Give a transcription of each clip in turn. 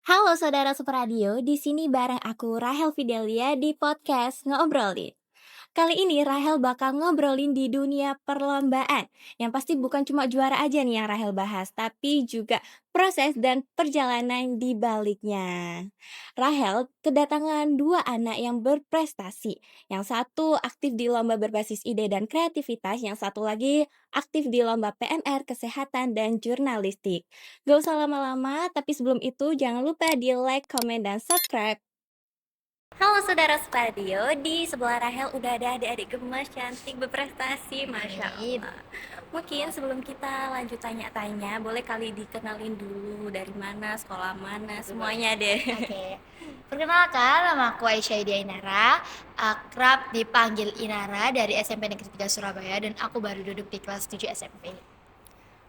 Halo saudara Superadio, di sini bareng aku Rahel Fidelia di podcast Ngobrolin. Kali ini Rahel bakal ngobrolin di dunia perlombaan. Yang pasti bukan cuma juara aja nih yang Rahel bahas, tapi juga proses dan perjalanan di baliknya. Rahel kedatangan dua anak yang berprestasi. Yang satu aktif di lomba berbasis ide dan kreativitas, yang satu lagi aktif di lomba PNR, kesehatan, dan jurnalistik. Gak usah lama-lama, tapi sebelum itu jangan lupa di like, komen, dan subscribe. Halo saudara Spadio, di sebelah Rahel udah ada adik-adik gemas cantik berprestasi, Masya Amin. Allah. Mungkin sebelum kita lanjut tanya-tanya, boleh kali dikenalin dulu dari mana, sekolah mana, semuanya deh. Oke. Perkenalkan, nama aku Aisyah Idia Inara, akrab dipanggil Inara dari SMP Negeri 3 Surabaya dan aku baru duduk di kelas 7 SMP.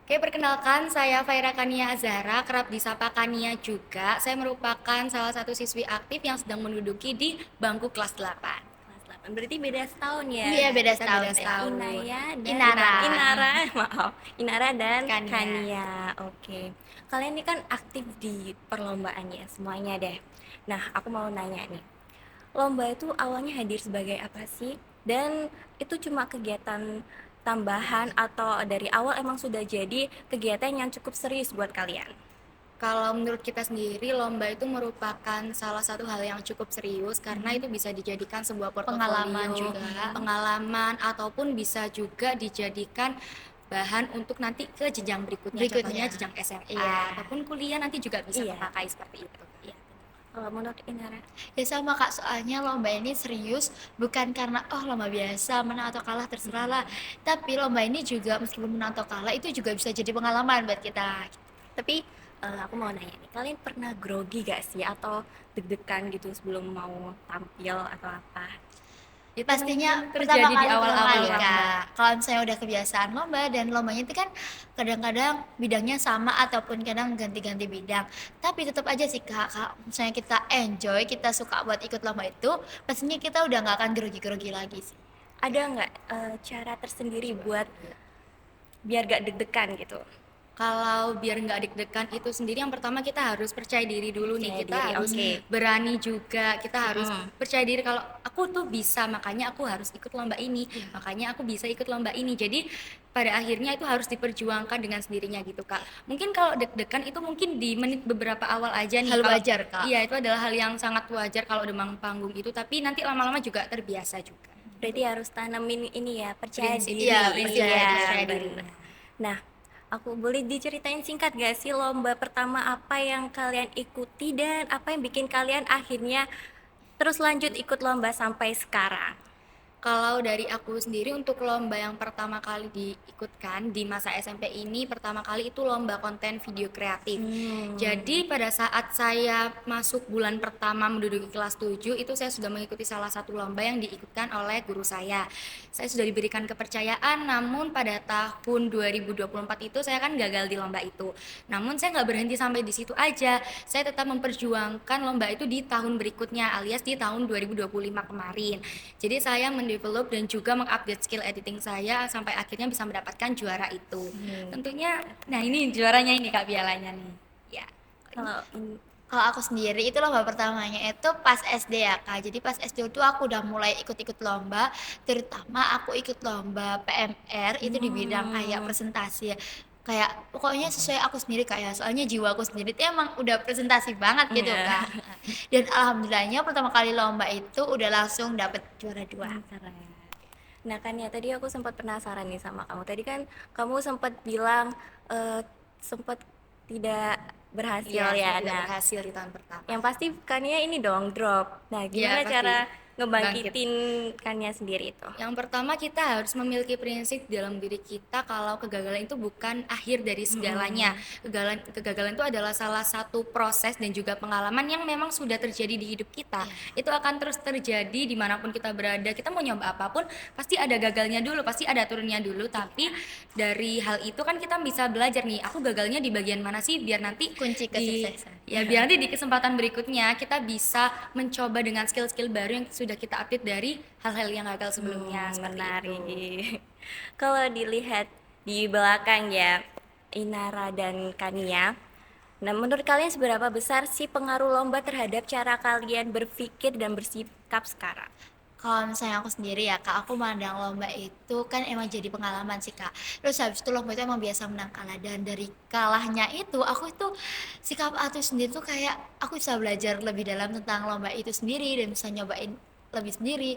Oke, perkenalkan saya Faira Kania Azhara, kerap disapa Kania juga. Saya merupakan salah satu siswi aktif yang sedang menduduki di bangku kelas 8. Kelas 8, berarti beda setahun ya? Iya, beda Kita setahun beda ya. setahun. Inaya dan Inara. Inara, maaf. Inara dan Kania. Kania. Oke. Kalian ini kan aktif di perlombaan ya, semuanya deh. Nah, aku mau nanya nih. Lomba itu awalnya hadir sebagai apa sih? Dan itu cuma kegiatan tambahan atau dari awal emang sudah jadi kegiatan yang cukup serius buat kalian? Kalau menurut kita sendiri, lomba itu merupakan salah satu hal yang cukup serius karena itu bisa dijadikan sebuah Pengalaman portofolio, juga. pengalaman, ataupun bisa juga dijadikan bahan untuk nanti ke jenjang berikutnya, contohnya jenjang SMA Iya. ataupun kuliah nanti juga bisa Iya. terpakai seperti itu. Iya. Kalau menurut Inara? Ya sama Kak, soalnya lomba ini serius bukan karena oh lomba biasa menang atau kalah terserah lah. Tapi lomba ini juga meskipun menang atau kalah itu juga bisa jadi pengalaman buat kita. Tapi aku mau nanya nih, kalian pernah grogi gak sih atau deg-degan gitu sebelum mau tampil atau apa? Itu Pastinya mungkin pertama terjadi di kali awal-awal ya ya. Kak. Kalau misalnya udah kebiasaan lomba dan lombanya itu kan kadang-kadang bidangnya sama ataupun kadang ganti-ganti bidang. Tapi tetap aja sih Kak, kalau misalnya kita enjoy, kita suka buat ikut lomba itu, pastinya kita udah nggak akan grogi-grogi lagi sih. Ada nggak cara tersendiri buat biar gak deg-degan gitu? Kalau biar nggak deg-degan itu sendiri, yang pertama kita harus percaya diri dulu nih. Percaya Kita diri, harus oke. berani juga, kita harus percaya diri kalau aku tuh bisa, makanya aku harus ikut lomba ini, makanya aku bisa ikut lomba ini. Jadi pada akhirnya itu harus diperjuangkan dengan sendirinya gitu Kak. Mungkin kalau deg-degan itu mungkin di menit beberapa awal aja nih. Hal Kalau wajar, Kak. iya, itu adalah hal yang sangat wajar kalau demam panggung itu, tapi nanti lama-lama juga terbiasa juga. Berarti harus tanemin ini ya, percaya Prinsip, diri. iya, prinsip Iya, dari percaya diri. benar. Nah, aku boleh diceritain singkat gak sih lomba pertama apa yang kalian ikuti dan apa yang bikin kalian akhirnya terus lanjut ikut lomba sampai sekarang? Kalau dari aku sendiri untuk lomba yang pertama kali diikutkan di masa SMP ini, pertama kali itu lomba konten video kreatif. Jadi pada saat saya masuk bulan pertama menduduki kelas 7 itu saya sudah mengikuti salah satu lomba yang diikutkan oleh guru saya. Saya sudah diberikan kepercayaan, namun pada tahun 2024 itu saya kan gagal di lomba itu. Namun saya nggak berhenti sampai di situ aja. Saya tetap memperjuangkan lomba itu di tahun berikutnya, alias di tahun 2025 kemarin. Jadi saya mendevelop dan juga mengupdate skill editing saya sampai akhirnya bisa mendapatkan juara itu. Tentunya, nah ini juaranya ini Kak, pialanya nih. Ya. Kalau Kalau aku sendiri itu lomba pertamanya itu pas SD ya Kak. Jadi pas SD itu aku udah mulai ikut-ikut lomba, terutama aku ikut lomba PMR itu di bidang kayak presentasi ya. Kayak pokoknya sesuai aku sendiri Kak ya. Soalnya jiwa aku sendiri itu emang udah presentasi banget gitu Iya. Kak. Dan alhamdulillahnya pertama kali lomba itu udah langsung dapet juara 2. keren. Nah kan ya tadi aku sempat penasaran nih sama kamu. Tadi kan kamu sempat bilang sempat tidak berhasil ya. Tidak Nah, berhasil di tahun pertama. yang pasti Kania ini dong drop. Nah, gimana Iya, pasti. cara ngebangkitin Kania sendiri itu? Yang pertama kita harus memiliki prinsip dalam diri kita kalau kegagalan itu bukan akhir dari segalanya. Kegagalan itu adalah salah satu proses dan juga pengalaman yang memang sudah terjadi di hidup kita. Itu akan terus terjadi dimanapun kita berada. Kita mau nyoba apapun pasti ada gagalnya dulu, pasti ada turunnya dulu. Tapi dari hal itu kan kita bisa belajar nih. Aku gagalnya di bagian mana sih biar nanti Kunci kesuksesan. ya biar nanti di kesempatan berikutnya kita bisa mencoba dengan skill-skill baru yang sudah kita update dari hal-hal yang gagal sebelumnya. Seperti Menarik. itu. Kalau dilihat di belakang ya, Inara dan Kania. Nah, menurut kalian seberapa besar sih pengaruh lomba terhadap cara kalian berpikir dan bersikap sekarang? Kalau misalnya aku sendiri ya Kak, aku mandang lomba itu kan emang jadi pengalaman sih Kak. Terus habis itu lomba itu emang biasa menang kalah, dan dari kalahnya itu aku itu sikap aku sendiri tuh kayak aku bisa belajar lebih dalam tentang lomba itu sendiri dan bisa nyobain lebih sendiri,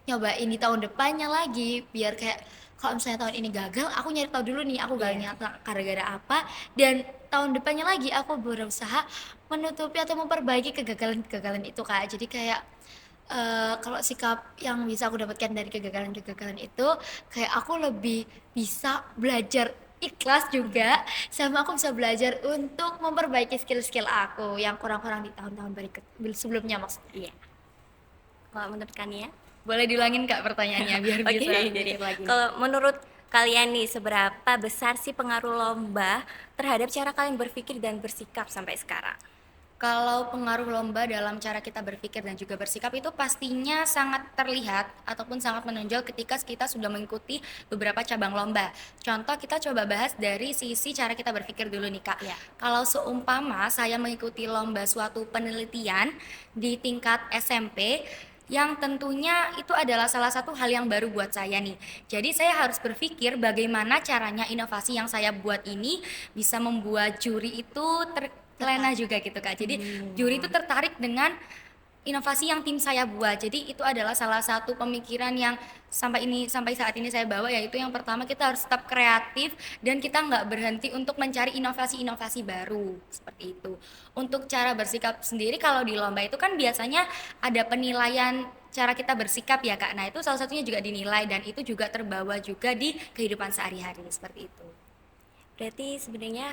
nyobain di tahun depannya lagi biar kayak kalau misalnya tahun ini gagal, aku nyari tahu dulu nih aku gagalnya gara-gara apa, dan tahun depannya lagi aku berusaha menutupi atau memperbaiki kegagalan-kegagalan itu Kak. Jadi kayak kalau sikap yang bisa aku dapatkan dari kegagalan-kegagalan itu, kayak aku lebih bisa belajar ikhlas juga, sama aku bisa belajar untuk memperbaiki skill-skill aku yang kurang-kurang di tahun-tahun berikut sebelumnya maksudnya. Iya. Kalau menurut Kania? Boleh diulangin Kak pertanyaannya biar Oke, bisa jadi mikir lagi. kalau menurut kalian nih seberapa besar sih pengaruh lomba terhadap cara kalian berpikir dan bersikap sampai sekarang? Kalau pengaruh lomba dalam cara kita berpikir dan juga bersikap itu pastinya sangat terlihat ataupun sangat menonjol ketika kita sudah mengikuti beberapa cabang lomba. Contoh kita coba bahas dari sisi cara kita berpikir dulu nih Kak. Iya. Kalau seumpama saya mengikuti lomba suatu penelitian di tingkat SMP, yang tentunya itu adalah salah satu hal yang baru buat saya nih. Jadi saya harus berpikir bagaimana caranya inovasi yang saya buat ini bisa membuat juri itu terlena juga gitu Kak. Jadi juri itu tertarik dengan inovasi yang tim saya buat. Jadi itu adalah salah satu pemikiran yang sampai saat ini saya bawa, yaitu yang pertama kita harus tetap kreatif dan kita nggak berhenti untuk mencari inovasi-inovasi baru seperti itu. Untuk cara bersikap sendiri kalau di lomba itu kan biasanya ada penilaian cara kita bersikap ya Kak. Nah itu salah satunya juga dinilai dan itu juga terbawa juga di kehidupan sehari-hari seperti itu. Berarti sebenarnya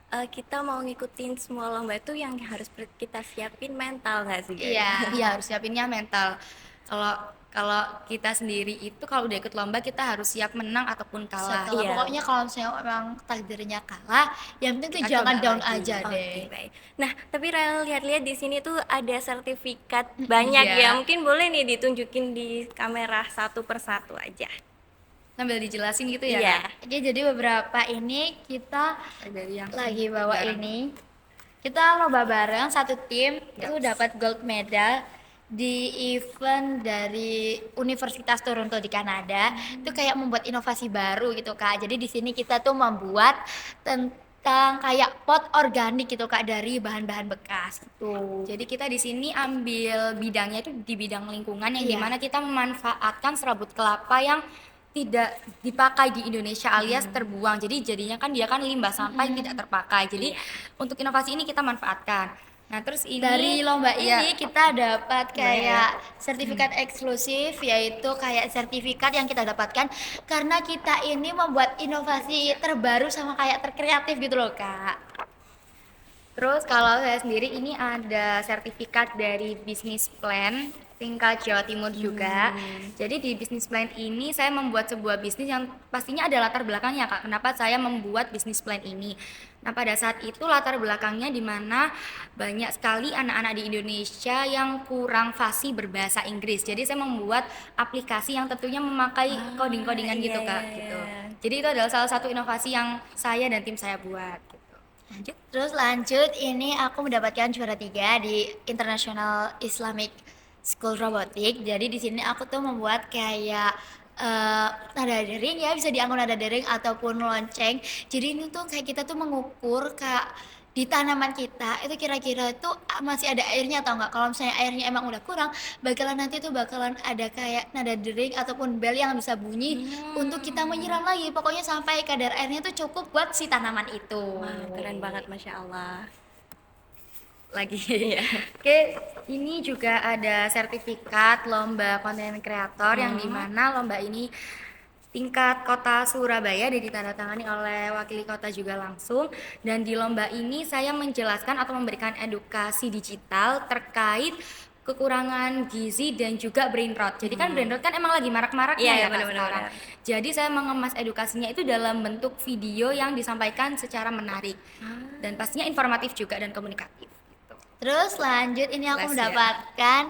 kita mau ngikutin semua lomba itu yang harus kita siapin mental nggak sih guys? Iya. Iya harus siapinnya mental. Kalau kalau kita sendiri itu kalau udah ikut lomba kita harus siap menang ataupun kalah. Setelah Iya. pokoknya kalau misalnya emang takdirnya kalah, yang penting tuh Kita jangan coba down lagi. aja Oke, deh. baik. Nah, tapi Rel lihat-lihat di sini tuh ada sertifikat banyak Iya. ya. Mungkin boleh nih ditunjukin di kamera satu persatu aja. Sambil dijelasin gitu ya Iya. Kak? Oke, jadi beberapa ini kita Dari yang lagi bawa bareng. ini. Kita lomba bareng satu tim itu dapat gold medal di event dari Universitas Toronto di Kanada. Itu kayak membuat inovasi baru gitu Kak. Jadi di sini kita tuh membuat tentang kayak pot organik gitu Kak dari bahan-bahan bekas gitu. Jadi kita di sini ambil bidangnya itu di bidang lingkungan yang Iya. dimana kita memanfaatkan serabut kelapa yang tidak dipakai di Indonesia alias terbuang. Jadi jadinya kan dia kan limbah sampah yang tidak terpakai. Jadi untuk inovasi ini kita manfaatkan. Nah terus ini Dari lomba ya, ini kita dapat kayak sertifikat eksklusif, yaitu kayak sertifikat yang kita dapatkan karena kita ini membuat inovasi terbaru sama kayak terkreatif gitu loh Kak. Terus kalau saya sendiri ini ada sertifikat dari bisnis plan tingkat Jawa Timur juga. Jadi di bisnis plan ini saya membuat sebuah bisnis yang pastinya ada latar belakangnya Kak. Kenapa saya membuat bisnis plan ini? Nah pada saat itu latar belakangnya di mana banyak sekali anak-anak di Indonesia yang kurang fasih berbahasa Inggris. Jadi saya membuat aplikasi yang tentunya memakai coding-codingan gitu Kak. iya, Gitu. iya. Jadi itu adalah salah satu inovasi yang saya dan tim saya buat. Gitu. Lanjut. Terus lanjut, ini aku mendapatkan juara 3 di International Islamic School Robotic. Jadi di sini aku tuh membuat kayak nada dering ya, bisa dianggo nada dering ataupun lonceng. Jadi ini tuh kayak kita tuh mengukur kayak di tanaman kita itu kira-kira tuh masih ada airnya atau enggak. Kalau misalnya airnya emang udah kurang, bakalan ada kayak nada dering ataupun bel yang bisa bunyi untuk kita menyiram lagi. Pokoknya sampai kadar airnya tuh cukup buat si tanaman itu. Wah, keren banget, Masya Allah. Lagi. Oke, ini juga ada sertifikat lomba konten kreator yang dimana lomba ini tingkat kota Surabaya ditandatangani oleh wakil kota juga langsung, dan di lomba ini saya menjelaskan atau memberikan edukasi digital terkait kekurangan gizi dan juga brain rot. Jadi kan brain rot kan emang lagi marak-maraknya Iya, ya Kak benar-benar. sekarang. Jadi saya mengemas edukasinya itu dalam bentuk video yang disampaikan secara menarik dan pastinya informatif juga dan komunikatif. Gitu. Terus lanjut, ini aku Les ya. mendapatkan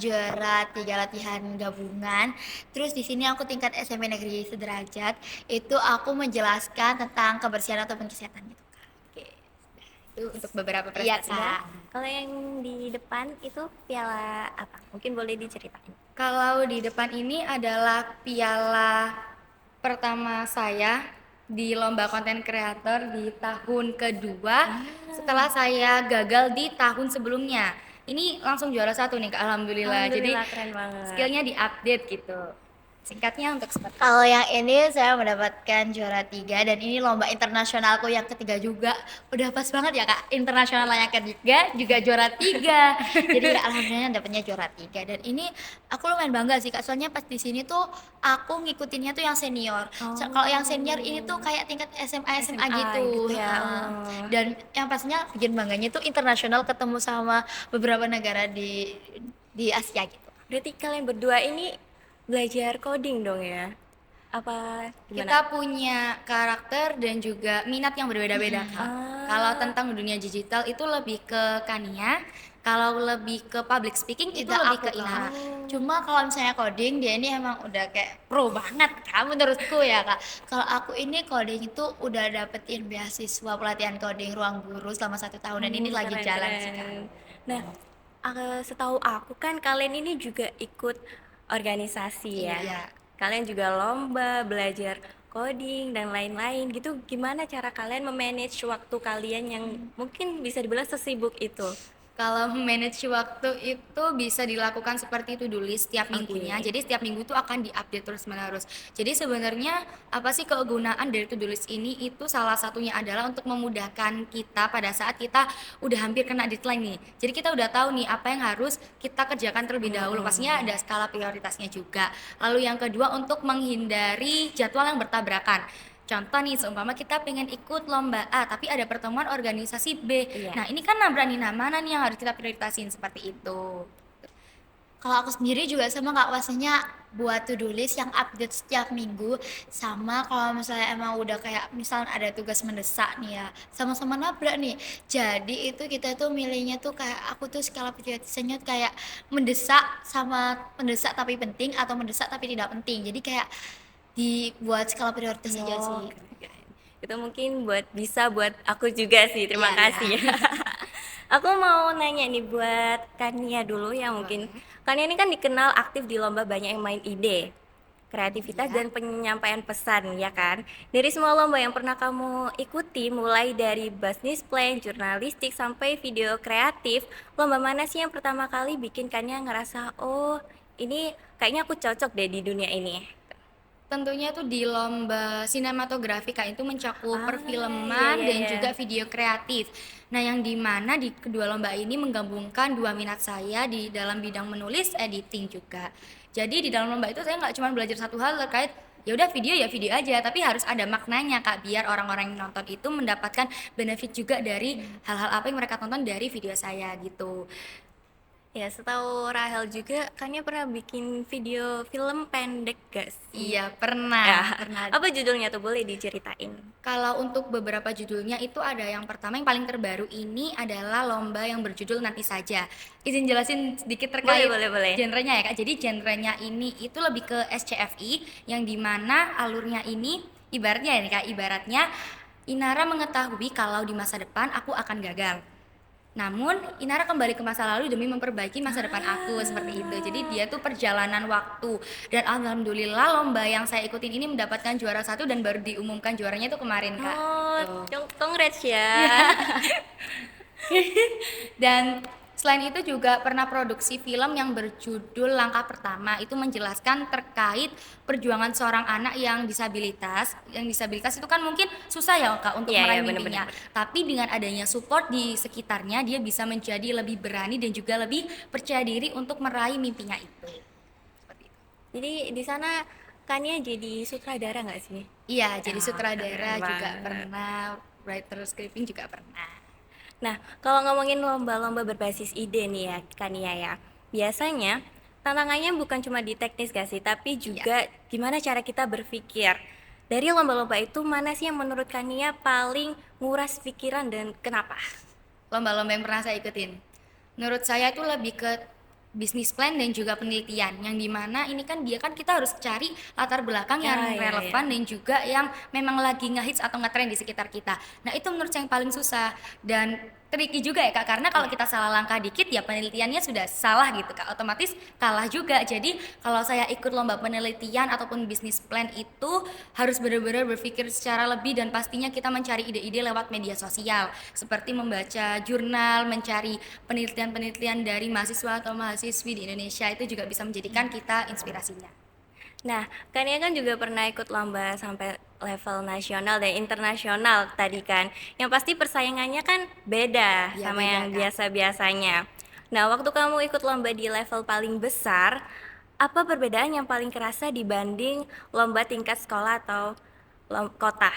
juara 3 latihan gabungan. Terus di sini aku tingkat SMP Negeri Sederajat. Itu aku menjelaskan tentang kebersihan ataupun kesehatan gitu Kak. Oke. Itu untuk beberapa Iya, prestasi. Kak. Kalau yang di depan itu piala apa? Mungkin boleh diceritain. Kalau di depan ini adalah piala pertama saya di lomba konten kreator di tahun kedua setelah saya gagal di tahun sebelumnya. Ini langsung juara satu nih Kak, alhamdulillah. Jadi Alhamdulillah, keren banget. skillnya di-update gitu. Singkatnya untuk seperti Kalau yang ini saya mendapatkan juara 3 dan ini lomba internasionalku yang ketiga juga. Udah pas banget ya Kak, internasional yang ketiga juga juara 3. Jadi ya alhamdulillah dapatnya juara 3 dan ini aku lumayan bangga sih Kak, soalnya pas di sini tuh aku ngikutinnya tuh yang senior. Kalau yang senior ini tuh kayak tingkat SMA SMA gitu. gitu ya. Heeh. Dan yang pastinya bikin bangganya tuh internasional ketemu sama beberapa negara di Asia gitu. Berarti kalian berdua ini belajar coding dong ya? Apa gimana? kita punya karakter dan juga minat yang berbeda-beda Kak. Kalau tentang dunia digital itu lebih ke Kania, kalau lebih ke public speaking itu Tidak lebih aku ke Inara. Cuma kalau misalnya coding dia ini emang udah kayak pro banget kan menurutku ya Kak. Kalau aku ini coding itu udah dapetin beasiswa pelatihan coding ruang guru selama 1 tahun dan ini lagi Keren, jalan sih Kak. keren. Nah, setahu aku kan kalian ini juga ikut organisasi ya. Iya. Kalian juga lomba, belajar coding dan lain-lain gitu. Gimana cara kalian memanage waktu kalian yang mungkin bisa dibilang sesibuk itu? Kalau manage waktu itu bisa dilakukan seperti to-do list setiap minggunya. Oke. Jadi setiap minggu itu akan diupdate terus-menerus. Jadi sebenarnya apa sih kegunaan dari to-do list ini? Itu salah satunya adalah untuk memudahkan kita pada saat kita udah hampir kena deadline nih. Jadi kita udah tahu nih apa yang harus kita kerjakan terlebih dahulu. Pastinya ada skala prioritasnya juga. Lalu yang kedua untuk menghindari jadwal yang bertabrakan. Contoh nih, seumpama kita pengen ikut lomba A, tapi ada pertemuan organisasi B. Iya. Nah, ini kan nabrak nih, nah mana nih yang harus kita prioritasin seperti itu. Kalau aku sendiri juga sama Kak, pastinya buat to do list yang update setiap minggu sama kalau misalnya emang udah kayak misal ada tugas mendesak nih ya sama-sama nabrak nih jadi itu kita tuh milihnya tuh kayak aku tuh skala prioritasnya kayak mendesak tapi penting atau mendesak tapi tidak penting jadi kayak dibuat skala prioritas aja Oh, sih. keren. Itu mungkin bisa buat aku juga sih. Terima Iya, kasih ya. Aku mau nanya nih buat Kania dulu ya mungkin. Kania ini kan dikenal aktif di lomba banyak yang main ide, kreativitas Iya. dan penyampaian pesan ya kan. Dari semua lomba yang pernah kamu ikuti mulai dari business plan, jurnalistik sampai video kreatif, lomba mana sih yang pertama kali bikin Kania ngerasa, "Oh, ini kayaknya aku cocok deh di dunia ini." Tentunya tuh di lomba sinematografi Kak, itu mencakup Ah, perfilman iya, dan iya. juga video kreatif. Nah, yang dimana di kedua lomba ini menggabungkan dua minat saya di dalam bidang menulis, editing juga. Jadi di dalam lomba itu saya nggak cuma belajar satu hal terkait ya udah video ya video aja, tapi harus ada maknanya Kak, biar orang-orang yang nonton itu mendapatkan benefit juga dari hal-hal apa yang mereka tonton dari video saya gitu. Ya, setahu Rahel juga, Kania pernah bikin video film pendek gak sih? Iya, pernah, Ya, pernah. apa judulnya tuh? Boleh diceritain? Kalau untuk beberapa judulnya itu ada yang pertama yang paling terbaru ini adalah lomba yang berjudul Nanti Saja. Izin jelasin sedikit terkait Boleh. genrenya ya Kak. Jadi genrenya ini itu lebih ke SCFI yang dimana alurnya ini ibaratnya ya nih Kak, ibaratnya Inara mengetahui kalau di masa depan aku akan gagal. Namun Inara kembali ke masa lalu demi memperbaiki masa depan aku seperti itu. Jadi dia tuh perjalanan waktu dan alhamdulillah lomba yang saya ikutin ini mendapatkan juara satu dan baru diumumkan juaranya tuh kemarin Kak. Oh, Tuh. congrats ya. Dan selain itu juga pernah produksi film yang berjudul Langkah Pertama. Itu menjelaskan terkait perjuangan seorang anak yang disabilitas. Yang disabilitas itu kan mungkin susah ya Kak untuk Iya, meraih iya, mimpinya. bener-bener. Tapi dengan adanya support di sekitarnya dia bisa menjadi lebih berani dan juga lebih percaya diri untuk meraih mimpinya itu. Seperti itu. Jadi di sana Kania jadi sutradara nggak sih? Iya, jadi Ah, sutradara keren juga banget. pernah, writer scripting juga pernah. Nah, kalau ngomongin lomba-lomba berbasis ide nih ya, Kania ya. Biasanya tantangannya bukan cuma di teknis gak sih, tapi juga gimana cara kita berpikir. Dari lomba-lomba itu mana sih yang menurut Kania paling nguras pikiran dan kenapa? Lomba-lomba yang pernah saya ikutin. Menurut saya itu lebih ke bisnis plan dan juga penelitian, yang dimana ini kan dia kan kita harus cari latar belakang yang Ya, ya, relevan ya. dan juga yang memang lagi ngehits atau ngetren di sekitar kita. Nah itu menurut saya yang paling susah dan tricky juga ya Kak, karena kalau Iya. kita salah langkah dikit ya penelitiannya sudah salah gitu Kak, otomatis kalah juga. Jadi kalau saya ikut lomba penelitian ataupun bisnis plan itu harus benar-benar berpikir secara lebih dan pastinya kita mencari ide-ide lewat media sosial seperti membaca jurnal, mencari penelitian-penelitian dari mahasiswa atau mahasiswi di Indonesia, itu juga bisa menjadikan kita inspirasinya. Nah, Kania kan juga pernah ikut lomba sampai level nasional dan internasional tadi kan. Yang pasti persaingannya kan beda Ya sama beda yang Kak. biasa-biasanya. Nah, waktu kamu ikut lomba di level paling besar, apa perbedaan yang paling kerasa dibanding lomba tingkat sekolah atau kota?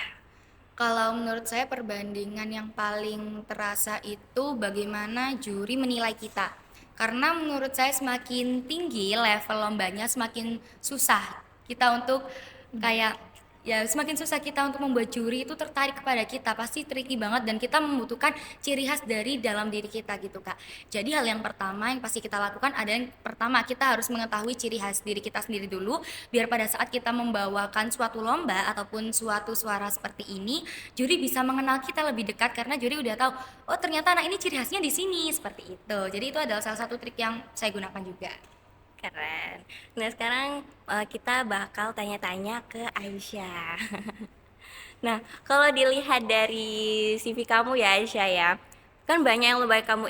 Kalau menurut saya perbandingan yang paling terasa itu bagaimana juri menilai kita. Karena menurut saya semakin tinggi level lombanya semakin susah kita untuk kayak ya semakin susah kita untuk membuat juri itu tertarik kepada kita, pasti tricky banget dan kita membutuhkan ciri khas dari dalam diri kita gitu Kak. Jadi hal yang pertama yang pasti kita lakukan ada yang pertama kita harus mengetahui ciri khas diri kita sendiri dulu biar pada saat kita membawakan suatu lomba ataupun suatu suara seperti ini, juri bisa mengenal kita lebih dekat karena juri udah tahu, oh ternyata anak ini ciri khasnya di sini seperti itu. Jadi itu adalah salah satu trik yang saya gunakan juga. Keren. Nah, sekarang kita bakal tanya-tanya ke Aisyah. Nah, kalau dilihat dari CV kamu ya Aisyah ya, kan banyak yang lomba kamu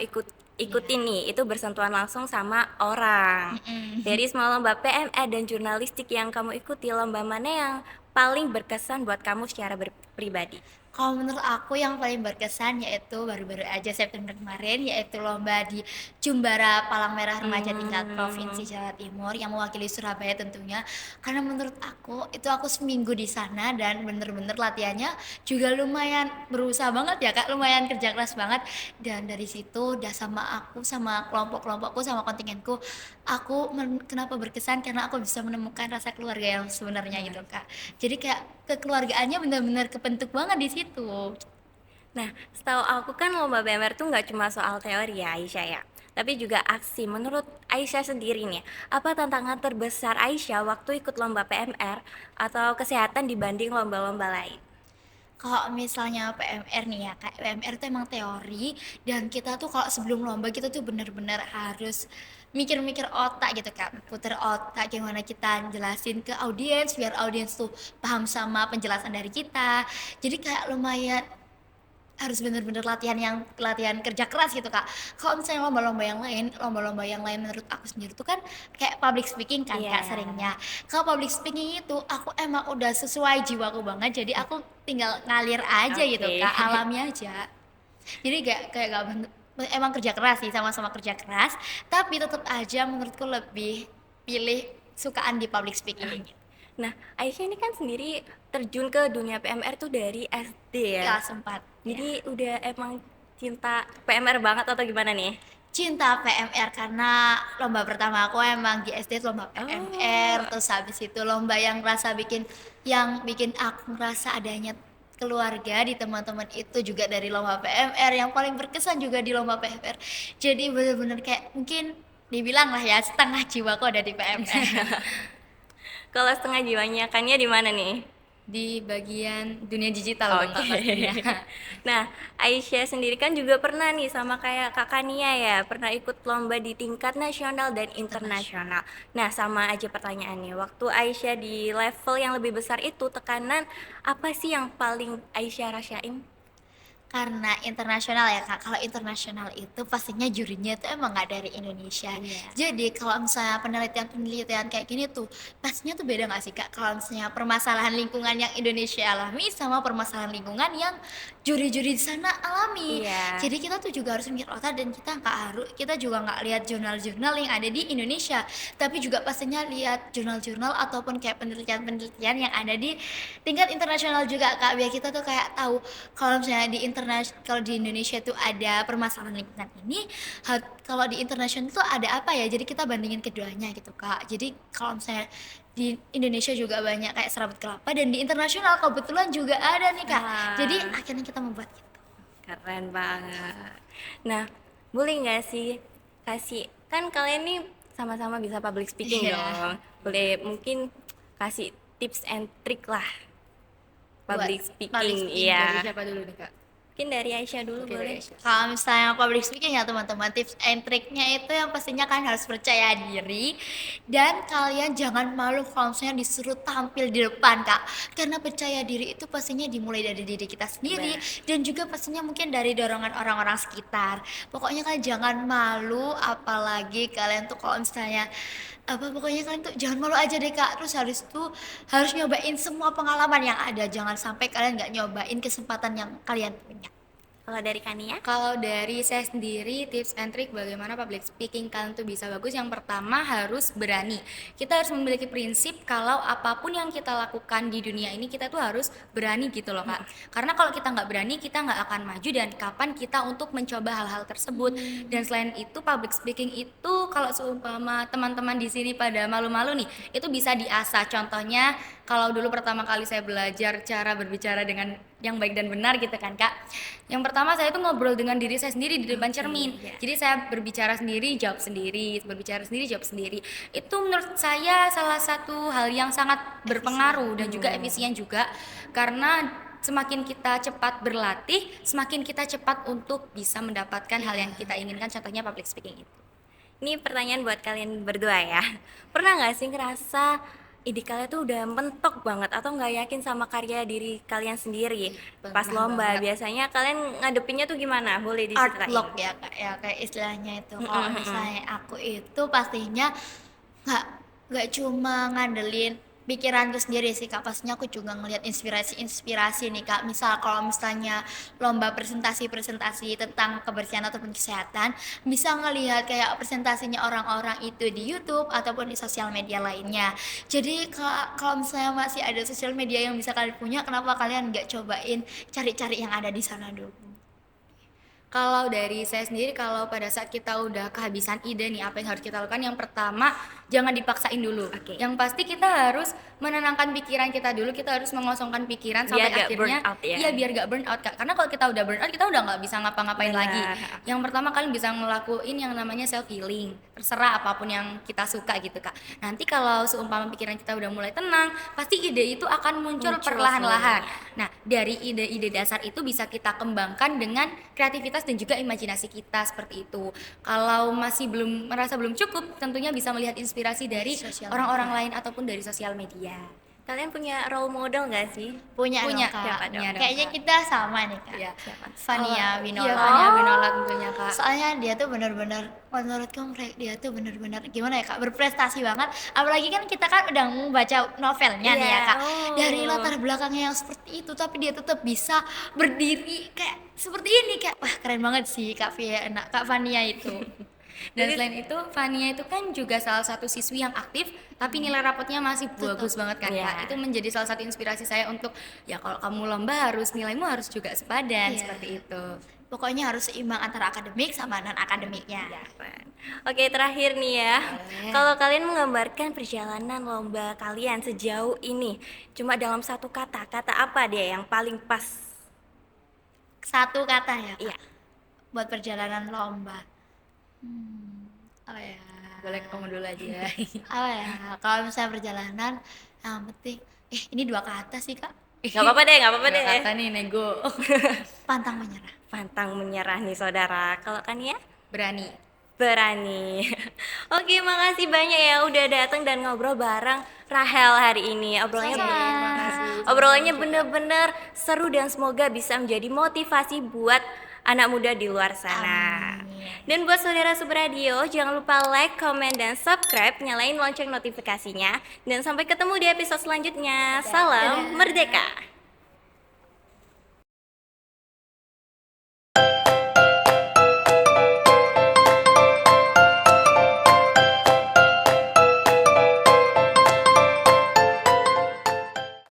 ikutin nih, itu bersentuhan langsung sama orang. Mm-mm. Dari semua lomba PME dan jurnalistik yang kamu ikuti, lomba mana yang paling berkesan buat kamu secara pribadi? Kalau menurut aku yang paling berkesan yaitu baru-baru aja September kemarin, yaitu lomba di Jumbara Palang Merah Remaja tingkat Provinsi Hmm, Jawa Timur yang mewakili Surabaya tentunya. Karena menurut aku aku seminggu di sana dan bener-bener latihannya juga lumayan berusaha banget ya Kak, lumayan kerja keras banget. Dan dari situ udah sama aku, sama kelompok-kelompokku, sama kontingenku, kenapa berkesan karena aku bisa menemukan rasa keluarga yang sebenarnya gitu Kak. Jadi kayak kekeluargaannya benar-benar kebentuk banget di situ. Nah, setahu aku kan lomba BMR tuh nggak cuma soal teori ya Aisyah ya, tapi juga aksi. Menurut Aisyah sendiri nih, apa tantangan terbesar Aisyah waktu ikut lomba PMR atau kesehatan dibanding lomba-lomba lain? Kalau misalnya PMR nih ya, kayak PMR tuh emang teori dan kita tuh kalau sebelum lomba kita tuh benar-benar harus mikir-mikir otak gitu Kak, puter otak gimana kita jelasin ke audiens biar audiens tuh paham sama penjelasan dari kita. Jadi kayak lumayan harus bener-bener latihan kerja keras gitu, Kak. Kalau misalnya lomba-lomba yang lain menurut aku sendiri tuh kan kayak public speaking kan, Iya, Kak, seringnya. Kalau public speaking itu aku emang udah sesuai jiwaku banget, jadi aku tinggal ngalir aja gitu, oke. Kak, alami aja. Jadi gak emang kerja keras sih, sama-sama kerja keras, tapi tetep aja menurutku lebih pilih sukaan di public speaking. Nah, Aisyah ini kan sendiri terjun ke dunia PMR tuh dari SD ya. Ya sempat, ya. Jadi udah emang cinta PMR banget atau gimana nih? Cinta PMR karena lomba pertama aku emang di SD lomba PMR, Oh, terus habis itu lomba yang bikin aku ngerasa adanya keluarga di teman-teman itu juga dari lomba PMR, yang paling berkesan juga di lomba PMR. Jadi bener-bener kayak mungkin dibilang lah ya setengah jiwaku ada di PMR. kalau setengah jiwanya kannya di mana nih? Di bagian dunia digital dong Oke. Kak pastinya. Nah, Aisyah sendiri kan juga pernah nih sama kayak Kakak Nia ya, pernah ikut lomba di tingkat nasional dan internasional. Nah, sama aja pertanyaannya. Waktu Aisyah di level yang lebih besar itu, tekanan apa sih yang paling Aisyah rasain? Karena internasional ya Kak, kalau internasional itu pastinya jurinya itu emang nggak dari Indonesia. Iya. Jadi kalau misalnya penelitian-penelitian kayak gini tuh, pastinya tuh beda nggak sih Kak, kalau misalnya permasalahan lingkungan yang Indonesia alami sama permasalahan lingkungan yang juri-juri di sana alami. Iya. Jadi kita tuh juga harus mikir otak dan kita juga nggak lihat jurnal-jurnal yang ada di Indonesia, tapi juga pastinya lihat jurnal-jurnal ataupun kayak penelitian-penelitian yang ada di tingkat internasional juga Kak, biar kita tuh kayak tahu kalau di Indonesia tuh ada permasalahan lingkungan ini, kalau di internasional tuh ada apa ya, jadi kita bandingin keduanya gitu Kak. Jadi kalau misalnya di Indonesia juga banyak kayak serabut kelapa dan di internasional kebetulan juga ada nih Kak. Jadi Wah, akhirnya kita membuat gitu. keren banget. Nah, boleh nggak sih kasih kan kalian nih sama-sama bisa public speaking Iya. dong. Boleh mungkin kasih tips and trick lah public Buat speaking. public speaking. Iya. Dari siapa dulu nih Kak? Mungkin dari Aisyah dulu Oke, boleh. dari Aisyah. Kalau misalnya public speaking ya teman-teman, tips and triknya itu yang pastinya kan harus percaya diri dan kalian jangan malu kalau misalnya disuruh tampil di depan Kak, karena percaya diri itu pastinya dimulai dari diri kita sendiri dan juga pastinya mungkin dari dorongan orang-orang sekitar. Pokoknya kalian jangan malu, apalagi kalian tuh kalau misalnya pokoknya kalian tuh jangan malu aja deh Kak, terus harus nyobain semua pengalaman yang ada, jangan sampai kalian nggak nyobain kesempatan yang kalian punya. Kalau dari Kania? Kalau dari saya sendiri, tips and trick bagaimana public speaking kalian tuh bisa bagus. Yang pertama harus berani. Kita harus memiliki prinsip kalau apapun yang kita lakukan di dunia ini kita tuh harus berani gitu loh Kak. Karena kalau kita nggak berani kita nggak akan maju dan kapan kita untuk mencoba hal-hal tersebut. Dan selain itu public speaking itu kalau seumpama teman-teman di sini pada malu-malu nih, itu bisa diasah. Contohnya kalau dulu pertama kali saya belajar cara berbicara dengan yang baik dan benar gitu kan Kak. Yang pertama saya tuh ngobrol dengan diri saya sendiri di depan cermin. iya. Jadi saya berbicara sendiri, jawab sendiri, berbicara sendiri, jawab sendiri. Itu menurut saya salah satu hal yang sangat berpengaruh dan juga efisien juga karena semakin kita cepat berlatih, semakin kita cepat untuk bisa mendapatkan hal yang kita inginkan, contohnya public speaking itu. Ini pertanyaan buat kalian berdua ya. Pernah nggak sih ngerasa ide kalian tuh udah mentok banget atau nggak yakin sama karya diri kalian sendiri pas Pernah lomba? banget. Biasanya kalian ngadepinnya tuh gimana? Boleh Art diceritain? block ya Kak, ya kayak istilahnya itu. Kalau misalnya aku itu pastinya nggak nggak cuma ngandelin pikiranku sendiri sih Kak, pastinya aku juga ngelihat inspirasi nih Kak. Misal kalau misalnya lomba presentasi tentang kebersihan ataupun kesehatan, bisa ngelihat kayak presentasinya orang-orang itu di YouTube ataupun di sosial media lainnya. Jadi kalau misalnya masih ada sosial media yang bisa kalian punya, kenapa kalian nggak cobain cari-cari yang ada di sana dulu? Kalau dari saya sendiri, kalau pada saat kita udah kehabisan ide nih apa yang harus kita lakukan, yang pertama jangan dipaksain dulu. Oke. Yang pasti kita harus menenangkan pikiran kita dulu, kita harus mengosongkan pikiran sampai Biar gak akhirnya burn out ya. iya biar gak burn out Kak. Karena kalau kita udah burn out kita udah nggak bisa ngapa-ngapain Benar. lagi. Yang pertama kalian bisa ngelakuin yang namanya self healing, terserah apapun yang kita suka gitu Kak. Nanti kalau seumpama pikiran kita udah mulai tenang, pasti ide itu akan muncul Muncul perlahan-lahan. Nah, dari ide-ide dasar itu bisa kita kembangkan dengan kreativitas dan juga imajinasi kita seperti itu. Kalau masih merasa belum cukup, tentunya bisa melihat inspirasi dari Sosial orang-orang lain ataupun dari sosial media. Kalian punya role model nggak sih? Punya Punya, dong, Kak. siapa dong? Punya Dong, Kayaknya Kak. kita sama nih Kak. Iya. Fania Winola. Iya, Fania Winola tentunya Kak. Soalnya dia tuh benar-benar menurutku dia tuh benar-benar gimana ya Kak, berprestasi banget. Apalagi kan kita kan udah membaca novelnya nih ya Iya, Kak. oh. Dari latar belakangnya yang seperti itu tapi dia tetap bisa berdiri kayak seperti ini Kak. Wah, keren banget sih Kak Fania itu. Dan selain itu, Fania itu kan juga salah satu siswi yang aktif, tapi nilai rapotnya masih bagus banget kan Iya. Kak. Itu menjadi salah satu inspirasi saya untuk ya kalau kamu lomba nilaimu harus juga sepadan Iya. seperti itu. Pokoknya harus seimbang antara akademik sama non akademiknya. Oke, terakhir nih ya. Kalau kalian menggambarkan perjalanan lomba kalian sejauh ini, cuma dalam satu kata apa deh yang paling pas? Satu kata ya Kak. Iya. Buat perjalanan lomba. Apa ya? Boleh kamu dulu aja. Apa ya? Kalau misalnya perjalanan, yang penting ini dua kata sih Kak. Gak apa-apa deh, gak apa-apa deh. Kata nih nego. Pantang menyerah. Pantang menyerah nih saudara. Kalau kan ya? Berani. Berani. Oke, makasih banyak ya udah datang dan ngobrol bareng Rahel hari ini. Obrolannya bener-bener seru dan semoga bisa menjadi motivasi buat anak muda di luar sana. Dan buat saudara Subradio, jangan lupa like, comment, dan subscribe, nyalain lonceng notifikasinya. Dan sampai ketemu di episode selanjutnya. Salam Merdeka!